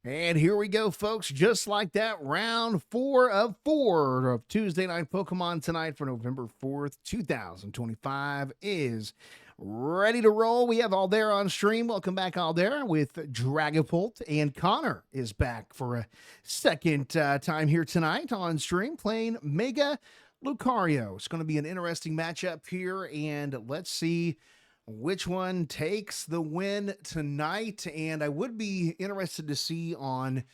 And here we go, folks. Just like that, round 4 of Tuesday Night Pokemon tonight for November 4th, 2025 is ready to roll. We have Aldair on stream. Welcome back, Aldair, with Dragapult. And Connor is back for a second time here tonight on stream playing Mega Lucario. It's going to be an interesting matchup here, and let's see which one takes the win tonight. And I would be interested to see on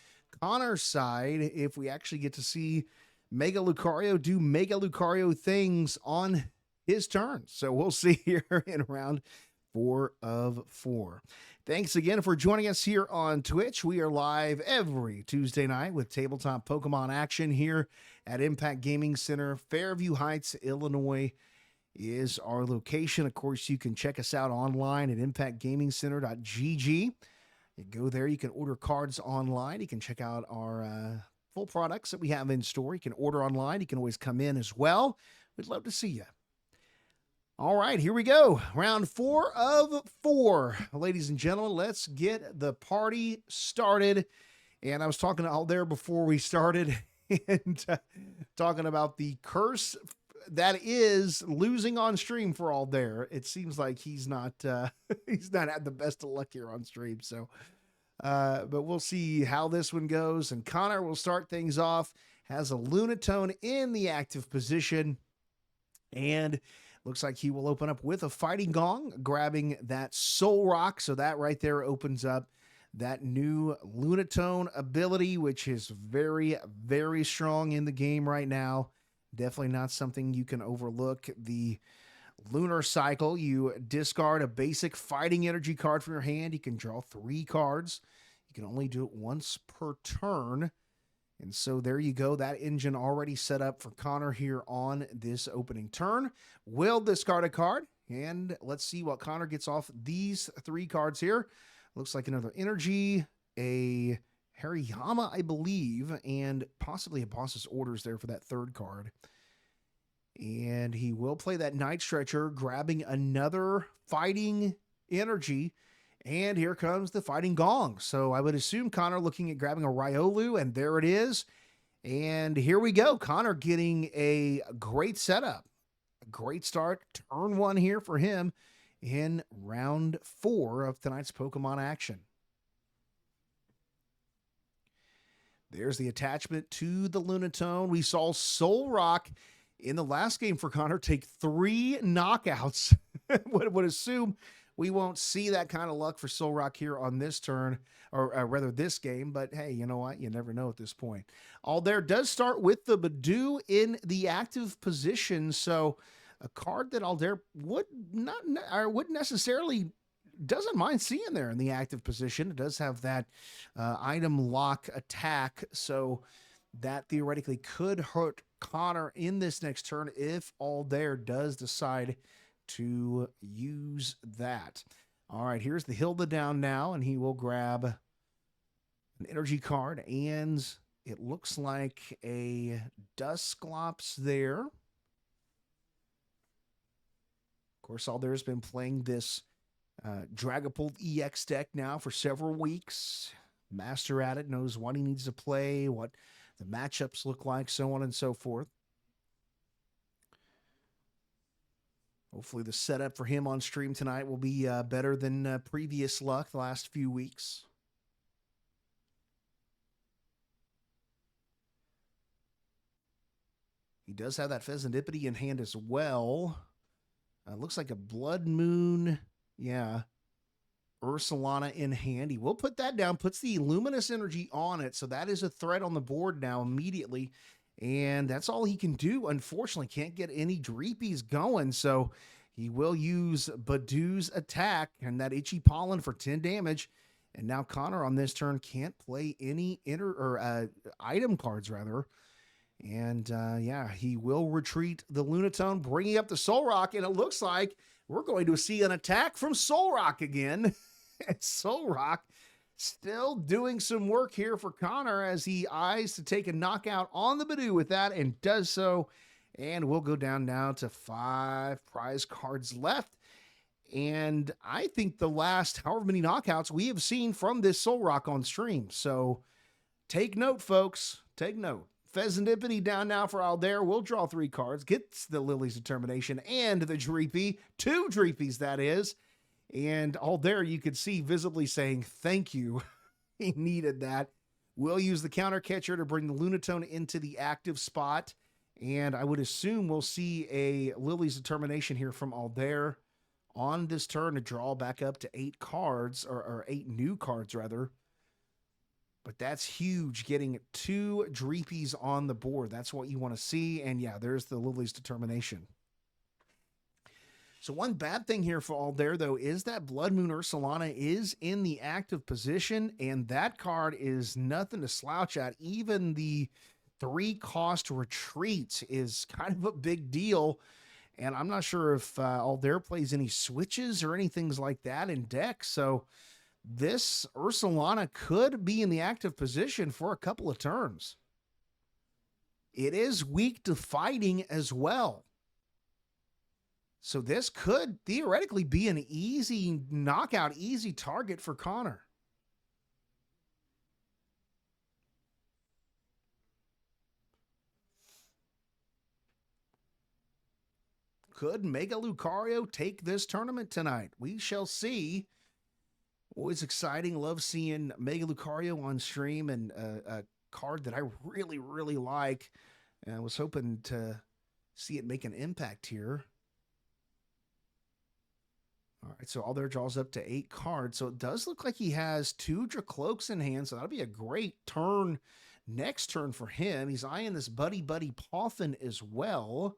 Connor's side if we actually get to see Mega Lucario do Mega Lucario things on his turn. So we'll see here in round 4 of 4. Thanks again for joining us here on Twitch. We are live every Tuesday night with tabletop Pokemon action here at Impact Gaming Center, Fairview Heights, Illinois is our location. Of course, you can check us out online at impactgamingcenter.gg. You go there, you can order cards online. You can check out our full products that we have in store. You can order online. You can always come in as well. We'd love to see you. All right, here we go. Round 4 of 4. Ladies and gentlemen, let's get the party started. And I was talking to Aldair before we started and talking about the curse that is losing on stream for Aldair. It seems like he's not had the best of luck here on stream. So, but we'll see how this one goes. And Connor will start things off. Has a Lunatone in the active position, and looks like he will open up with a Fighting Gong, grabbing that Soul Rock. So that right there opens up that new Lunatone ability, which is very, very strong in the game right now. Definitely not something you can overlook. The Lunar Cycle, you discard a basic fighting energy card from your hand. You can draw 3 cards. You can only do it once per turn. And so there you go. That engine already set up for Connor here on this opening turn. Will discard a card. And let's see what Connor gets off these 3 cards here. Looks like another energy, a Hariyama, I believe, and possibly a Boss's Orders there for that 3rd card. And he will play that Night Stretcher, grabbing another fighting energy. And here comes the Fighting Gong. So I would assume Connor looking at grabbing a Riolu, and there it is. And here we go. Connor getting a great setup. A great start. Turn 1 here for him in round 4 of tonight's Pokemon action. There's the attachment to the Lunatone. We saw Soul Rock in the last game for Connor take 3 knockouts. would assume we won't see that kind of luck for Soul Rock here on this turn, or rather this game. But hey, you know what? You never know at this point. Aldair does start with the Badoo in the active position. So a card that Aldair wouldn't necessarily doesn't mind seeing there in the active position. It does have that item lock attack, so that theoretically could hurt Connor in this next turn if Aldair does decide to use that. All right, here's the Hilda down now, and he will grab an energy card, and it looks like a Dusclops there. Of course, Aldair's been playing this Dragapult EX deck now for several weeks. Master at it, knows what he needs to play, what the matchups look like, so on and so forth. Hopefully the setup for him on stream tonight will be better than previous luck the last few weeks. He does have that Pheasantipity in hand as well. Looks like a Blood Moon. Yeah. Ursalana in hand. He will put that down, puts the Luminous Energy on it. So that is a threat on the board now immediately. And that's all he can do. Unfortunately, can't get any Dreepies going. So he will use Badoo's attack and that Itchy Pollen for 10 damage. And now Connor on this turn can't play any item cards, rather. And yeah, he will retreat the Lunatone, bringing up the Soul Rock. And it looks like we're going to see an attack from Soul Rock again. And Soul Rock still doing some work here for Connor as he eyes to take a knockout on the Badoo with that, and does so. And we'll go down now to 5 prize cards left. And I think the last however many knockouts we have seen from this Solrock on stream. So take note, folks. Take note. Pheasantipity down now for Aldair. We'll draw 3 cards. Gets the Lily's Determination and the Dreepy. 2 Dreepies, that is. And Aldair, you could see visibly saying, thank you. He needed that. We'll use the counter catcher to bring the Lunatone into the active spot. And I would assume we'll see a Lily's Determination here from Aldair on this turn to draw back up to 8 cards, or 8 new cards, rather. But that's huge, getting 2 Dreepies on the board. That's what you want to see. And yeah, there's the Lily's Determination. So one bad thing here for Aldair, though, is that Blood Moon Ursulana is in the active position, and that card is nothing to slouch at. Even the 3-cost retreat is kind of a big deal, and I'm not sure if Aldair plays any switches or anything like that in deck, so this Ursulana could be in the active position for a couple of turns. It is weak to fighting as well. So this could theoretically be an easy knockout, easy target for Connor. Could Mega Lucario take this tournament tonight? We shall see. Always exciting. Love seeing Mega Lucario on stream, and a card that I really, really like. And I was hoping to see it make an impact here. All right, so Aldair draws up to 8 cards. So it does look like he has 2 Dracloaks in hand, so that'll be a great turn next turn for him. He's eyeing this Buddy Poffin as well.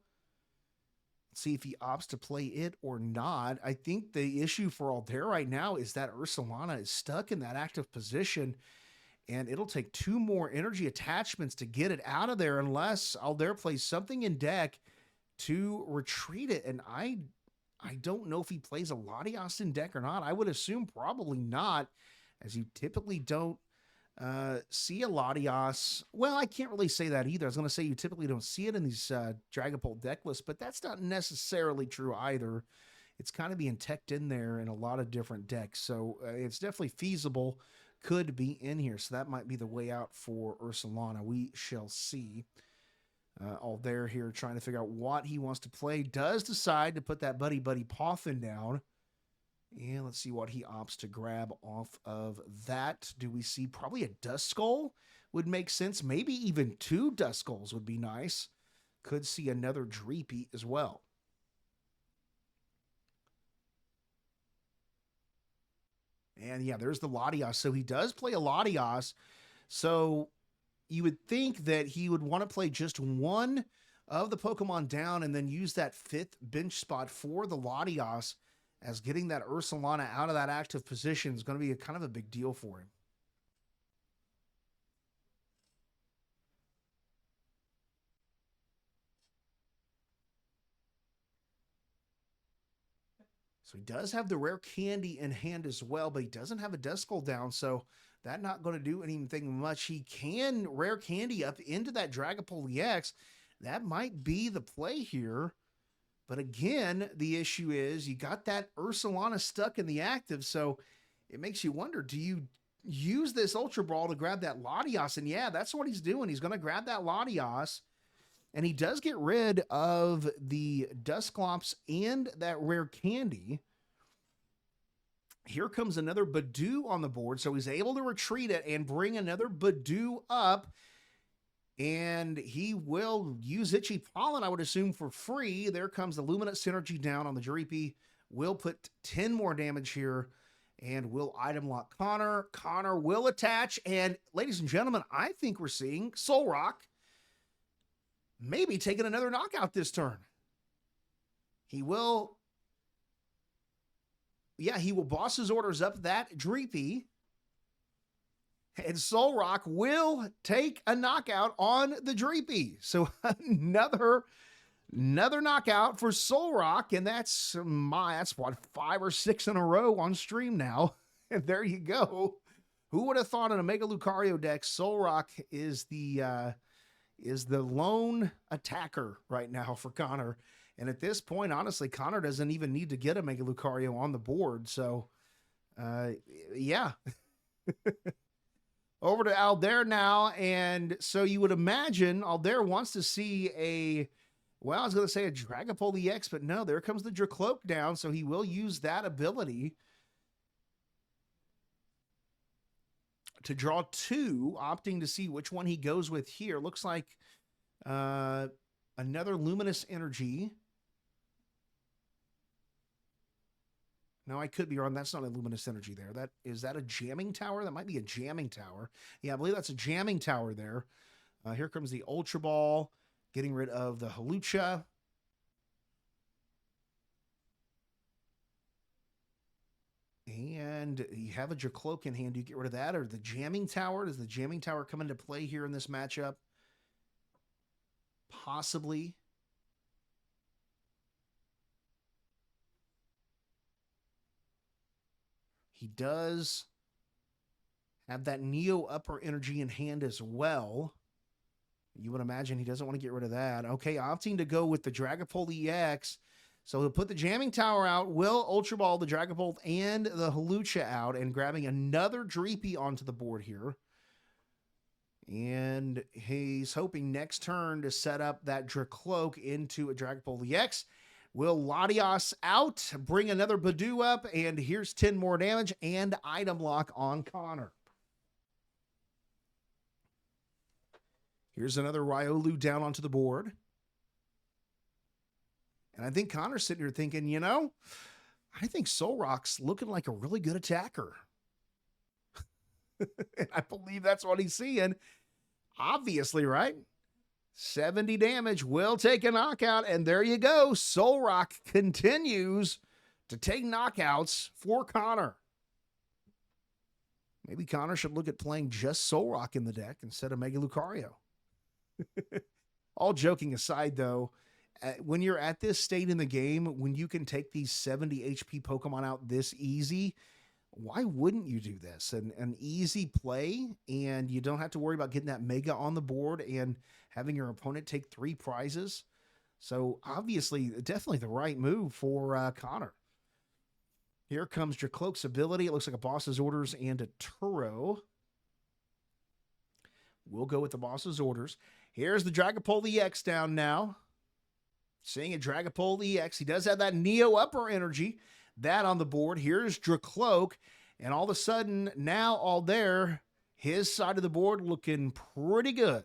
Let's see if he opts to play it or not. I think the issue for Aldair right now is that Ursulana is stuck in that active position, and it'll take 2 more energy attachments to get it out of there unless Aldair plays something in deck to retreat it. And I don't know if he plays a Latias in deck or not. I would assume probably not, as you typically don't see a Latias. Well, I can't really say that either. I was going to say you typically don't see it in these Dragapult deck lists, but that's not necessarily true either. It's kind of being teched in there in a lot of different decks, so it's definitely feasible. Could be in here, so that might be the way out for Ursulana. We shall see. Aldair here trying to figure out what he wants to play. Does decide to put that Buddy Poffin down. And let's see what he opts to grab off of that. Do we see probably a Duskull would make sense? Maybe even 2 Duskulls would be nice. Could see another Dreepy as well. And yeah, there's the Latias. So he does play a Latias. So you would think that he would want to play just 1 of the Pokemon down and then use that 5th bench spot for the Latias, as getting that Ursulana out of that active position is going to be kind of a big deal for him. So he does have the rare candy in hand as well, but he doesn't have a Duskull down, so that's not going to do anything much. He can rare candy up into that Dragapult EX. That might be the play here. But again, the issue is you got that Ursulana stuck in the active, so it makes you wonder, do you use this Ultra Ball to grab that Latias? And yeah, that's what he's doing. He's going to grab that Latias, and he does get rid of the Dusclops and that rare candy. Here comes another Badoo on the board, so he's able to retreat it and bring another Badoo up. And he will use Itchy Pollen, I would assume, for free. There comes the Luminous Synergy down on the Dreepy. We'll put 10 more damage here, and we'll item lock Connor. Connor will attach, and ladies and gentlemen, I think we're seeing Solrock maybe taking another knockout this turn. He will, yeah, he will boss his orders up that Dreepy. And Solrock will take a knockout on the Dreepy. So another knockout for Solrock, and that's what, 5 or 6 in a row on stream now. And there you go. Who would have thought in a Mega Lucario deck, Solrock is the lone attacker right now for Connor. And at this point, honestly, Connor doesn't even need to get a Mega Lucario on the board. So, yeah. Over to Aldair now. And so you would imagine Aldair wants to see a, well, I was going to say a Dragapult EX, but no, there comes the Dracloak down. So he will use that ability to draw two, opting to see which one he goes with here. Looks like another Luminous Energy. No, I could be wrong. That's not a Luminous Energy there. Is that a Jamming Tower? That might be a Jamming Tower. Yeah, I believe that's a Jamming Tower there. Here comes the Ultra Ball, getting rid of the Hawlucha. And you have a Dracloak in hand. Do you get rid of that? Or the Jamming Tower? Does the Jamming Tower come into play here in this matchup? Possibly. He does have that Neo Upper Energy in hand as well. You would imagine he doesn't want to get rid of that. Okay, opting to go with the Dragapult EX. So he'll put the Jamming Tower out, will Ultra Ball the Dragapult and the Hawlucha out, and grabbing another Dreepy onto the board here. And he's hoping next turn to set up that Dracloak into a Dragapult EX. Will Latios out, bring another Badoo up, and here's 10 more damage and item lock on Connor. Here's another Riolu down onto the board. And I think Connor's sitting here thinking, you know, I think Solrock's looking like a really good attacker. And I believe that's what he's seeing. Obviously, right? 70 damage will take a knockout, and there you go. Solrock continues to take knockouts for Connor. Maybe Connor should look at playing just Solrock in the deck instead of Mega Lucario. All joking aside, though, when you're at this state in the game, when you can take these 70 HP Pokemon out this easy, why wouldn't you do this? An easy play, and you don't have to worry about getting that Mega on the board and having your opponent take 3 prizes. So obviously, definitely the right move for Connor. Here comes Dracloak's ability. It looks like a Boss's Orders and a Turo. We'll go with the Boss's Orders. Here's the Dragapult EX down now. Seeing a Dragapult EX. He does have that Neo Upper Energy. That on the board. Here's Dracloak. And all of a sudden, now Aldair, his side of the board looking pretty good.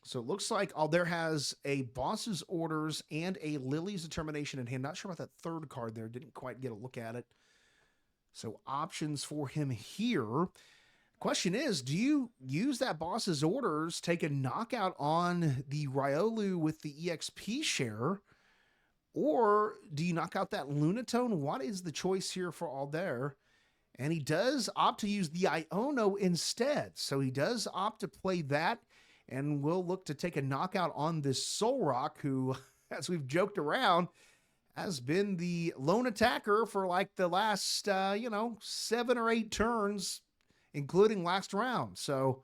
So it looks like Aldair has a Boss's Orders and a Lily's Determination in hand. Not sure about that third card there. Didn't quite get a look at it. So options for him here. Question is, do you use that Boss's Orders, take a knockout on the Riolu with the EXP share, or do you knock out that Lunatone? What is the choice here for Aldair? And he does opt to use the Iono instead. So he does opt to play that, and will look to take a knockout on this Solrock, who, as we've joked around, has been the lone attacker for like the last, 7 or 8 turns, including last round. So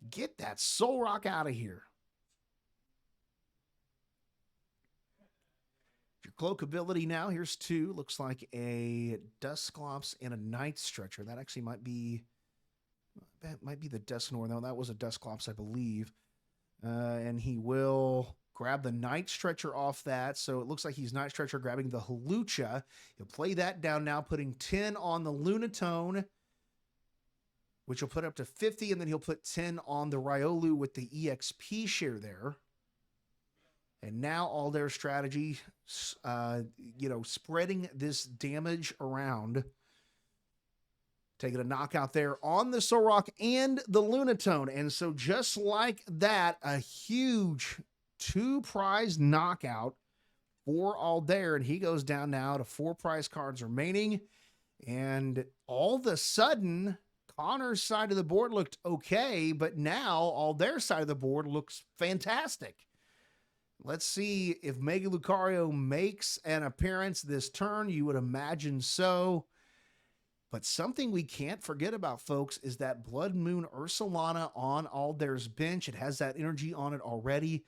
get that Solrock out of here. Your cloak ability now, here's 2. Looks like a Dusclops and a Night Stretcher. That actually might be the Dusknoir. No, that was a Dusclops, I believe. And he will grab the Night Stretcher off that. So it looks like he's Night Stretcher grabbing the Hawlucha. He'll play that down now, putting 10 on the Lunatone, which will put up to 50, and then he'll put 10 on the Riolu with the EXP share there. And now all their strategy, spreading this damage around. Taking a knockout there on the Solrock and the Lunatone. And so just like that, a huge 2-prize knockout for Aldair. And he goes down now to 4 prize cards remaining. And all of a sudden, Connor's side of the board looked okay, but now Aldair's side of the board looks fantastic. Let's see if Mega Lucario makes an appearance this turn. You would imagine so. But something we can't forget about, folks, is that Blood Moon Ursulana on Aldair's bench. It has that energy on it already.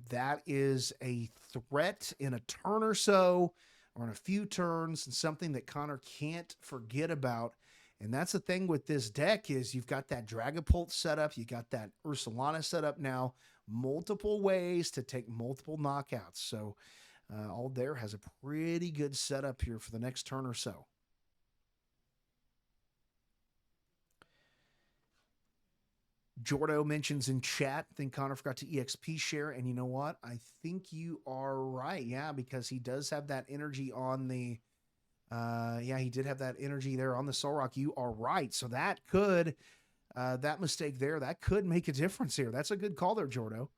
That is a threat in a turn or so, or in a few turns, and something that Connor can't forget about. And that's the thing with this deck is you've got that Dragapult set up, you got that Ursulana set up now, multiple ways to take multiple knockouts. So Aldair has a pretty good setup here for the next turn or so. Jordo mentions in chat, I think Connor forgot to EXP share. And you know what? I think you are right. Yeah, because he does have that energy on the. Yeah, he did have that energy there on the Solrock. You are right. So that could, that mistake there, that could make a difference here. That's a good call there, Jordo.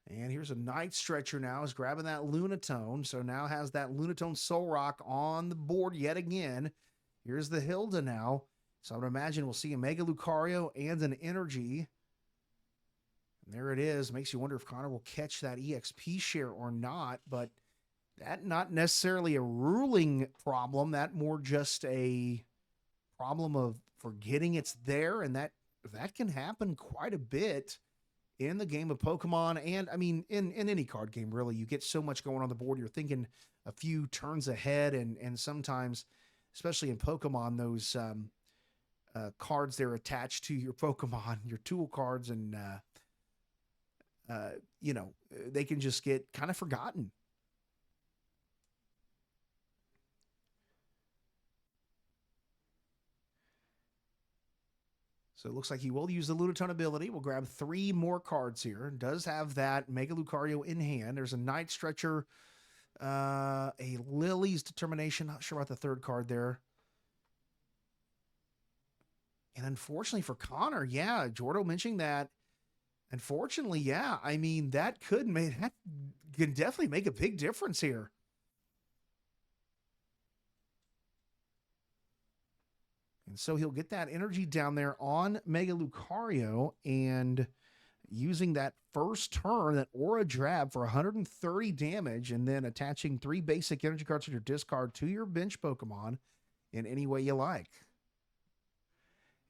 And here's a Night Stretcher now. Is grabbing that Lunatone. So now has that Lunatone Solrock on the board yet again. Here's the Hilda now. So I would imagine we'll see a Mega Lucario and an Energy. And there it is. Makes you wonder if Connor will catch that EXP share or not. But that not necessarily a ruling problem. That more just a problem of forgetting it's there. And that can happen quite a bit in the game of Pokemon, and I mean in any card game, really. You get so much going on the board, you're thinking a few turns ahead, and sometimes, especially in Pokemon, those cards they're attached to your Pokemon, your tool cards, and you know, they can just get kind of forgotten. So it looks like he will use the Lunatone ability. We'll grab 3 more cards here. Does have that Mega Lucario in hand. There's a Night Stretcher, a Lily's Determination. Not sure about the third card there. And unfortunately for Connor, yeah, Jordo mentioning that. Unfortunately, yeah, I mean that can definitely make a big difference here. And so he'll get that energy down there on Mega Lucario, and using that first turn, that Aura Drab for 130 damage, and then attaching 3 basic energy cards from your discard to your bench Pokemon in any way you like.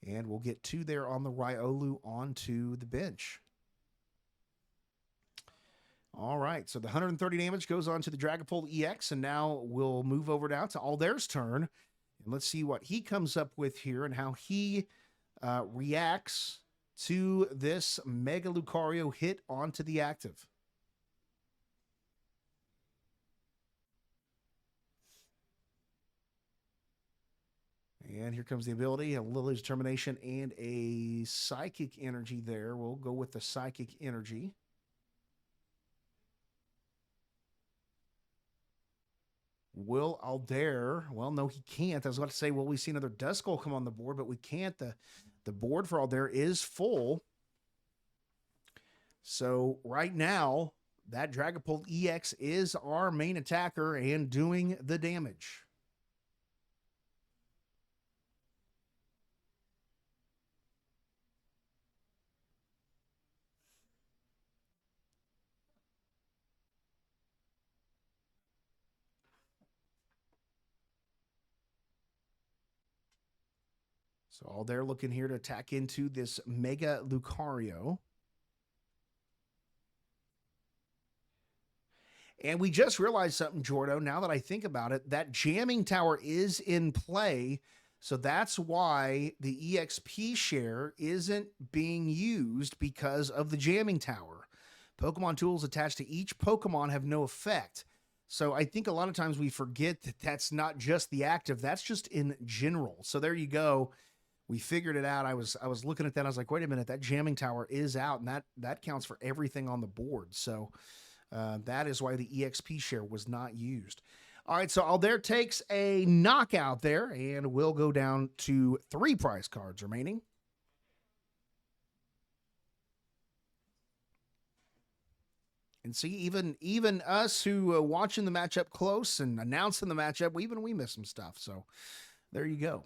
And we'll get 2 there on the Riolu onto the bench. All right, so the 130 damage goes on to the Dragapult EX, and now we'll move over now to Aldair's turn. And let's see what he comes up with here and how he reacts to this Mega Lucario hit onto the active. And here comes the ability, a Lily's Determination and a Psychic Energy there. We'll go with the Psychic Energy. Will Aldair? Well, no, he can't. I was about to say, will we see another Duskull come on the board? But we can't. The board for Aldair is full. So right now, that Dragapult EX is our main attacker and doing the damage. So Aldair looking here to attack into this Mega Lucario. And we just realized something, Jordo, now that I think about it, that jamming tower is in play. So that's why the EXP share isn't being used, because of the jamming tower. Pokemon tools attached to each Pokemon have no effect. So I think a lot of times we forget that that's not just the active, that's just in general. So there you go. We figured it out. I was looking at that. I was like, wait a minute, that jamming tower is out, and that counts for everything on the board. So that is why the EXP share was not used. All right, so Aldair takes a knockout there, and we'll go down to 3 prize cards remaining. And see, even us who watching the matchup close and announcing the matchup, we miss some stuff. So there you go.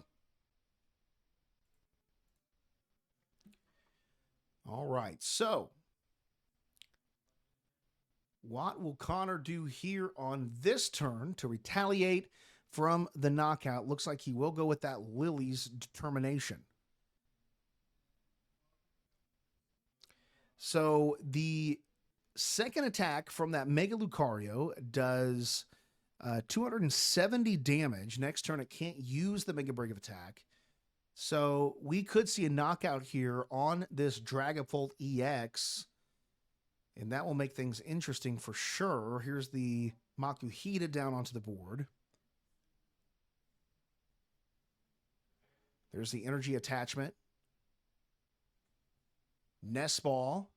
All right, so What will Connor do here on this turn to retaliate from the knockout? Looks like he will go with that Lily's Determination. So the second attack from that Mega Lucario does 270 damage. Next turn, it can't use the Mega Break of Attack. So we could see a knockout here on this Dragapult EX. And that will make things interesting for sure. Here's the Makuhita down onto the board. There's the energy attachment. Nest Ball.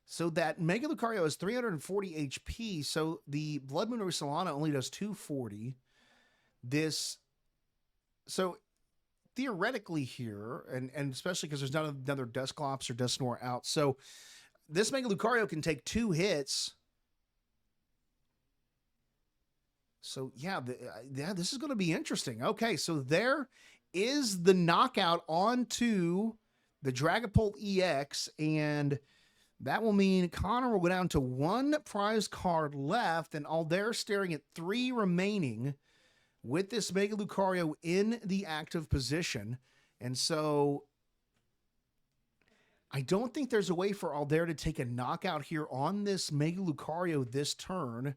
So that Mega Lucario is 340 HP. So the Blood Moon Solana only does 240. So theoretically here, and especially because there's not another Dusclops or Dusknoir out. So this Mega Lucario can take 2 hits. So yeah, this is going to be interesting. Okay, so there is the knockout onto the Dragapult EX, and that will mean Connor will go down to 1 prize card left, and all they're staring at 3 remaining with this Mega Lucario in the active position. And so I don't think there's a way for Aldair to take a knockout here on this Mega Lucario this turn.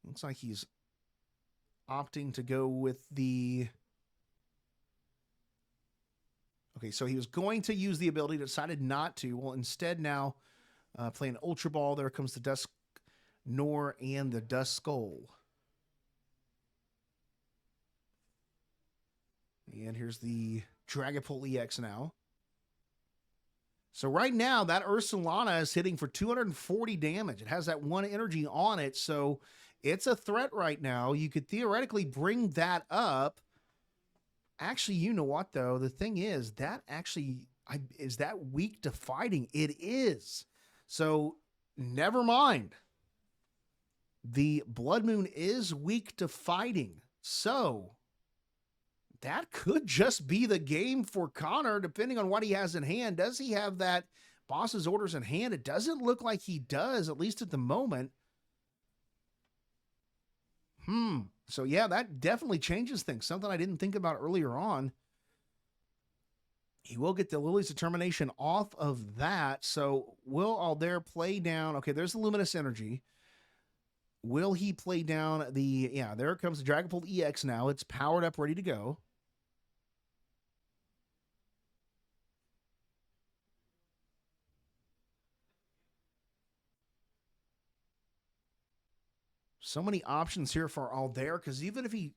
Looks like he's opting to go with the... Okay, so he was going to use the ability, decided not to. Well, instead now playing Ultra Ball. There comes the Dusknoir and the Duskull. And here's the Dragapult EX now. So right now, that Ursulana is hitting for 240 damage. It has that 1 energy on it, so it's a threat right now. You could theoretically bring that up. Actually, you know what, though? The thing is, that actually, is that weak to fighting? It is. So, never mind. The Blood Moon is weak to fighting. So, that could just be the game for Connor, depending on what he has in hand. Does he have that boss's orders in hand? It doesn't look like he does, at least at the moment. So yeah, that definitely changes things. Something I didn't think about earlier on. He will get the Lily's Determination off of that. So will Aldair play down? Okay, there's the Luminous Energy. Will he play down the... Yeah, there comes the Dragapult EX now. It's powered up, ready to go. So many options here for Aldair, because even if he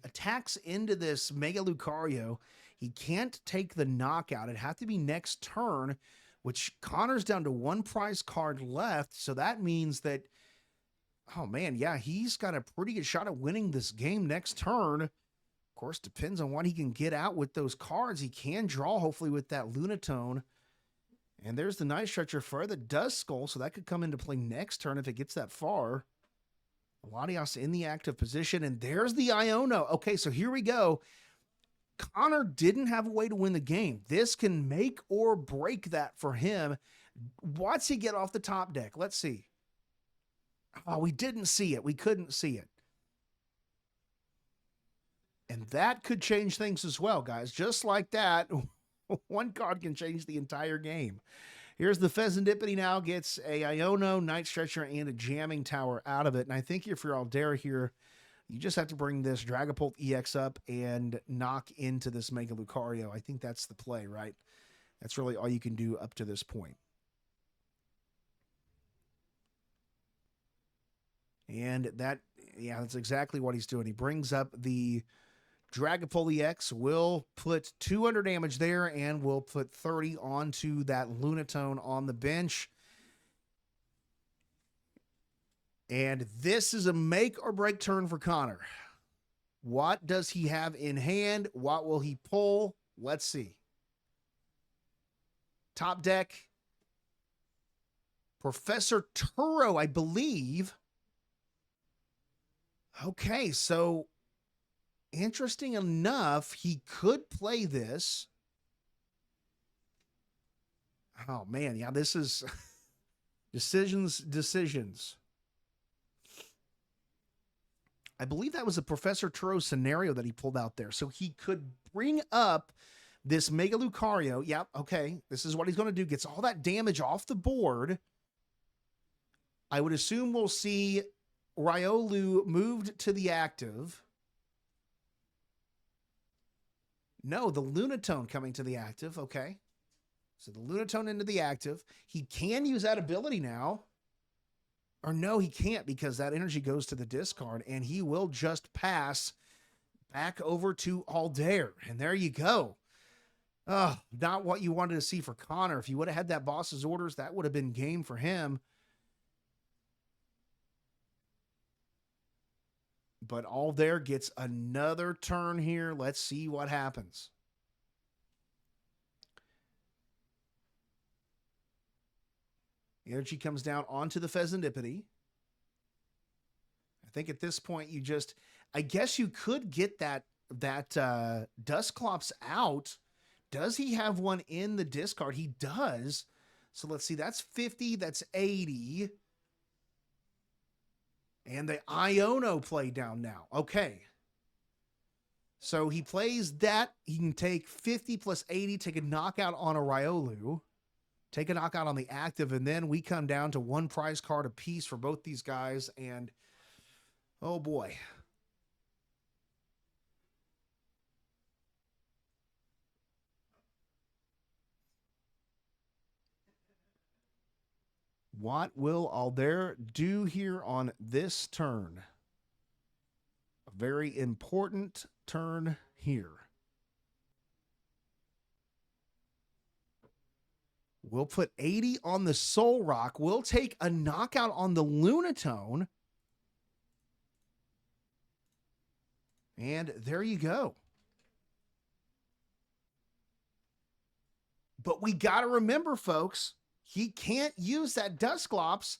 attacks into this Mega Lucario, he can't take the knockout. It'd have to be next turn, which Connor's down to 1 prize card left. So that means that, oh man, yeah, he's got a pretty good shot at winning this game next turn. Of course, depends on what he can get out with those cards. He can draw, hopefully, with that Lunatone. And there's the Night Stretcher for the Duskull, so that could come into play next turn if it gets that far. Latios in the active position, and there's the Iono. Okay, so here we go. Connor didn't have a way to win the game. This can make or break that for him. What's he get off the top deck? Let's see. Oh, we didn't see it. We couldn't see it. And that could change things as well, guys. Just like that, 1 card can change the entire game. Here's the Pheasantipity now, gets a Iono, Night Stretcher, and a Jamming Tower out of it. And I think if you're Aldair here, you just have to bring this Dragapult EX up and knock into this Mega Lucario. I think that's the play, right? That's really all you can do up to this point. And that, yeah, that's exactly what he's doing. He brings up the Dragapult EX, will put 200 damage there, and will put 30 onto that Lunatone on the bench. And this is a make or break turn for Connor. What does he have in hand? What will he pull? Let's see. Top deck. Professor Turo, I believe. Okay, so interesting enough, he could play this. Oh, man. Yeah, this is decisions. I believe that was a Professor Turo scenario that he pulled out there. So he could bring up this Mega Lucario. Yep, okay. This is what he's going to do. Gets all that damage off the board. I would assume we'll see Riolu moved to the active. No, the Lunatone coming to the active. Okay. So the Lunatone into the active. He can use that ability now. Or no, he can't because that energy goes to the discard and he will just pass back over to Aldair. And there you go. Oh, not what you wanted to see for Connor. If you would have had that boss's orders, that would have been game for him. But Aldair gets another turn here. Let's see what happens. Energy comes down onto the Pheasantipede. I think at this point you just, I guess you could get that Dusclops out. Does he have one in the discard? He does. So let's see, that's 50, that's 80. And the Iono play down now. Okay. So he plays that. He can take 50 plus 80, take a knockout on a Riolu, take a knockout on the active, and then we come down to one prize card apiece for both these guys. And oh boy. What will Aldair do here on this turn? A very important turn here. We'll put 80 on the Soul Rock. We'll take a knockout on the Lunatone. And there you go. But we got to remember, folks, he can't use that Dusclops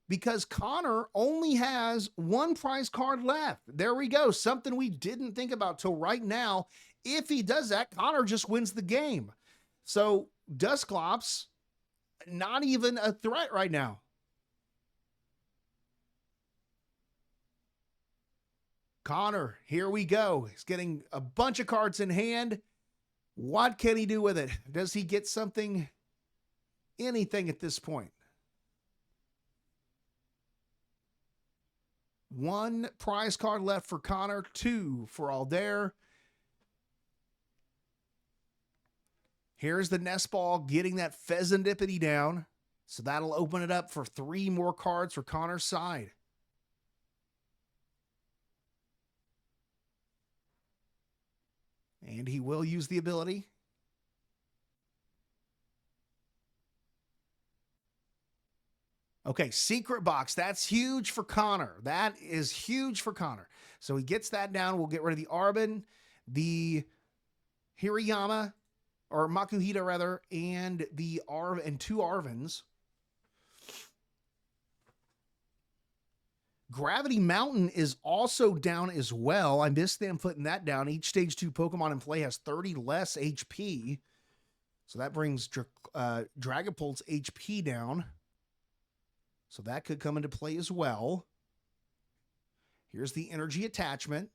because Connor only has one prize card left. There we go. Something we didn't think about till right now. If he does that, Connor just wins the game. So Dusclops, not even a threat right now. Connor, here we go. He's getting a bunch of cards in hand. What can he do with it? Does he get something? Anything at this point? One prize card left for Connor, two for Aldair. Here's the Nest Ball getting that Pheasantipede down. So that'll open it up for 3 more cards for Connor's side. And he will use the ability. Okay, Secret Box. That's huge for Connor. That is huge for Connor. So he gets that down. We'll get rid of the Arbin, the Hirayama, or Makuhita rather, and the and 2 Arvins. Gravity Mountain is also down as well. I missed them putting that down. Each stage 2 Pokemon in play has 30 less HP. So that brings Dragapult's HP down. So that could come into play as well. Here's the energy attachment.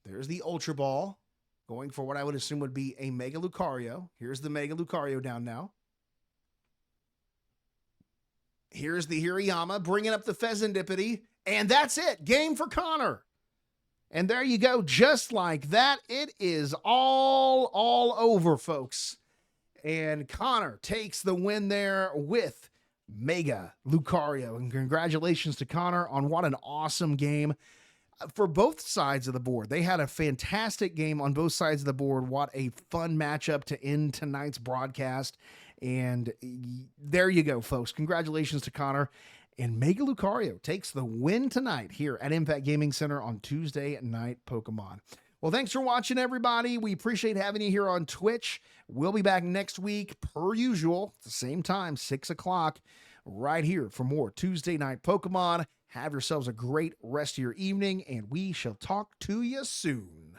There's the Ultra Ball, going for what I would assume would be a Mega Lucario. Here's the Mega Lucario down now. Here's the Hirayama, bringing up the Pheasantipede, and that's it. Game for Connor. And there you go. Just like that, it is all over, folks. And Connor takes the win there with Mega Lucario. And congratulations to Connor on what an awesome game for both sides of the board. They had a fantastic game on both sides of the board. What a fun matchup to end tonight's broadcast. And there you go, folks. Congratulations to Connor. And Mega Lucario takes the win tonight here at Impact Gaming Center on Tuesday Night Pokemon. Well, thanks for watching, everybody. We appreciate having you here on Twitch. We'll be back next week, per usual, at the same time, 6 o'clock, right here for more Tuesday Night Pokemon. Have yourselves a great rest of your evening, and we shall talk to you soon.